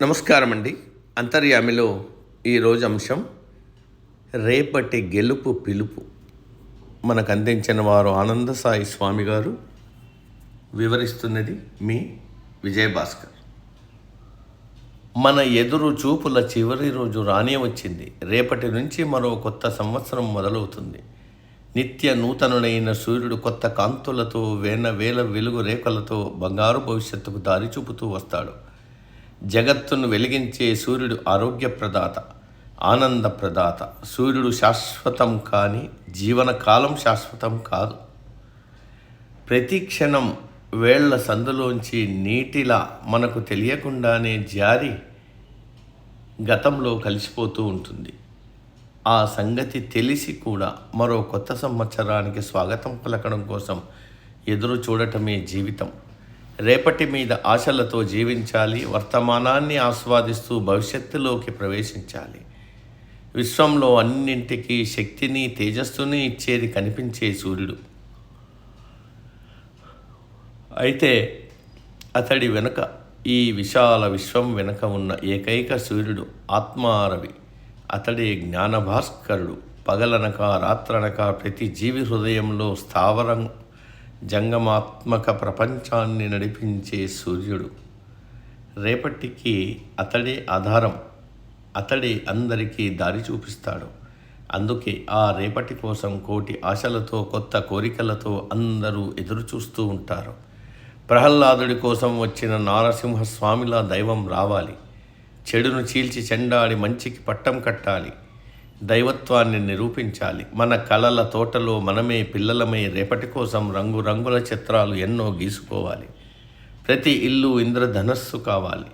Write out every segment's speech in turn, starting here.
నమస్కారం అండి. అంతర్యామిలో ఈరోజు అంశం రేపటి గెలుపు పిలుపు. మనకు అందించిన వారు ఆనందసాయి స్వామి గారు. వివరిస్తున్నది మీ విజయభాస్కర్. మన ఎదురు చూపుల చివరి రోజు రానే వచ్చింది. రేపటి నుంచి మరో కొత్త సంవత్సరం మొదలవుతుంది. నిత్య నూతనుడైన సూర్యుడు కొత్త కాంతులతో వేల వెలుగు రేఖలతో బంగారు భవిష్యత్తుకు దారి చూపుతూ వస్తాడు. జగత్తును వెలిగించే సూర్యుడు ఆరోగ్య ప్రదాత, ఆనంద ప్రదాత. సూర్యుడు శాశ్వతం కానీ జీవనకాలం శాశ్వతం కాదు. ప్రతి క్షణం వేళ్ల సందులోంచి నీటిలా మనకు తెలియకుండానే జారి గతంలో కలిసిపోతూ ఉంటుంది. ఆ సంగతి తెలిసి కూడా మరో కొత్త సంవత్సరానికి స్వాగతం పలకడం కోసం ఎదురు చూడటమే జీవితం. రేపటి మీద ఆశలతో జీవించాలి. వర్తమానాన్ని ఆస్వాదిస్తూ భవిష్యత్తులోకి ప్రవేశించాలి. విశ్వంలో అన్నింటికీ శక్తిని తేజస్సుని ఇచ్చేది కనిపించే సూర్యుడు. అయితే అతడి వెనుక, ఈ విశాల విశ్వం వెనుక ఉన్న ఏకైక సూర్యుడు ఆత్మారవి. అతడే జ్ఞానభాస్కరుడు. పగలనక రాత్రనక ప్రతి జీవి హృదయంలో స్థావరం జంగమాత్మక ప్రపంచాన్ని నడిపించే సూర్యుడు. రేపటికి అతడే ఆధారం. అతడే అందరికీ దారి చూపిస్తాడు. అందుకే ఆ రేపటి కోసం కోటి ఆశలతో, కొత్త కోరికలతో అందరూ ఎదురు చూస్తూ ఉంటారు. ప్రహ్లాదుడి కోసం వచ్చిన నారసింహస్వామిలా దైవం రావాలి. చెడును చీల్చి చెండాడి మంచికి పట్టం కట్టాలి. దైవత్వాన్ని నిరూపించాలి. మన కలల తోటలో మనమే పిల్లలమై రేపటి కోసం రంగురంగుల చిత్రాలు ఎన్నో గీసుకోవాలి. ప్రతి ఇల్లు ఇంద్రధనస్సు కావాలి.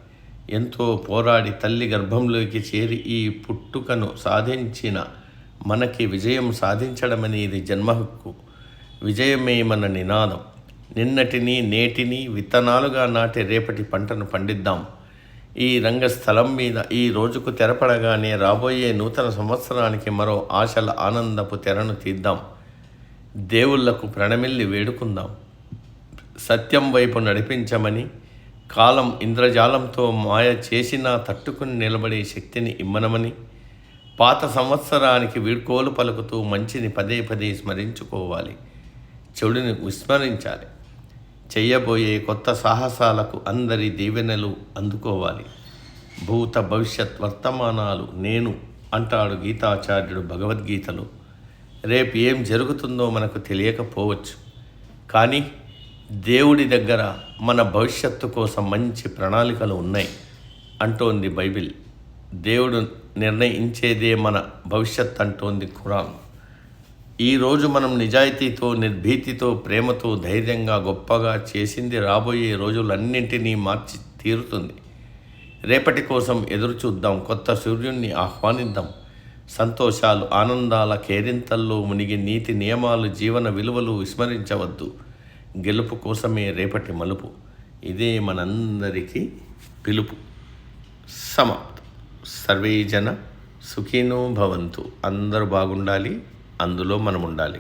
ఎంతో పోరాడి తల్లి గర్భంలోకి చేరి ఈ పుట్టుకను సాధించిన మనకి విజయం సాధించడమనేది జన్మహక్కు. విజయమే మన నినాదం. నిన్నటిని నేటిని విత్తనాలుగా నాటి రేపటి పంటను పండిద్దాం. ఈ రంగస్థలం మీద ఈ రోజుకు తెరపడగానే రాబోయే నూతన సంవత్సరానికి మరో ఆశల ఆనందపు తెరను తీద్దాం. దేవుళ్లకు ప్రణమిల్లి వేడుకుందాం. సత్యం వైపు నడిపించమని, కాలం ఇంద్రజాలంతో మాయ చేసినా తట్టుకుని నిలబడే శక్తిని ఇమ్మనమని, పాత సంవత్సరానికి వీడ్కోలు పలుకుతూ మంచిని పదే పదే స్మరించుకోవాలి. చెడుని విస్మరించాలి. చెయ్యబోయే కొత్త సాహసాలకు అందరి దీవెనలు అందుకోవాలి. భూత భవిష్యత్ వర్తమానాలు నేను అంటాడు గీతాచార్యుడు భగవద్గీతలో. రేపు ఏం జరుగుతుందో మనకు తెలియకపోవచ్చు, కానీ దేవుడి దగ్గర మన భవిష్యత్తు కోసం మంచి ప్రణాళికలు ఉన్నాయి అంటోంది బైబిల్. దేవుడు నిర్ణయించేదే మన భవిష్యత్ అంటోంది ఖురాన్. ఈరోజు మనం నిజాయితీతో, నిర్భీతితో, ప్రేమతో, ధైర్యంగా, గొప్పగా చేసింది రాబోయే రోజులన్నింటినీ మార్చి తీరుతుంది. రేపటి కోసం ఎదురు చూద్దాం. కొత్త సూర్యుడిని ఆహ్వానిద్దాం. సంతోషాలు, ఆనందాల కేరింతల్లో మునిగి నీతి నియమాలు, జీవన విలువలు విస్మరించవద్దు. గెలుపు కోసమే రేపటి మలుపు. ఇదే మనందరికీ పిలుపు. సమాప్తం. సర్వే జన సుఖినో భవంతు. అందరూ బాగుండాలి, అందులో మనం ఉండాలి.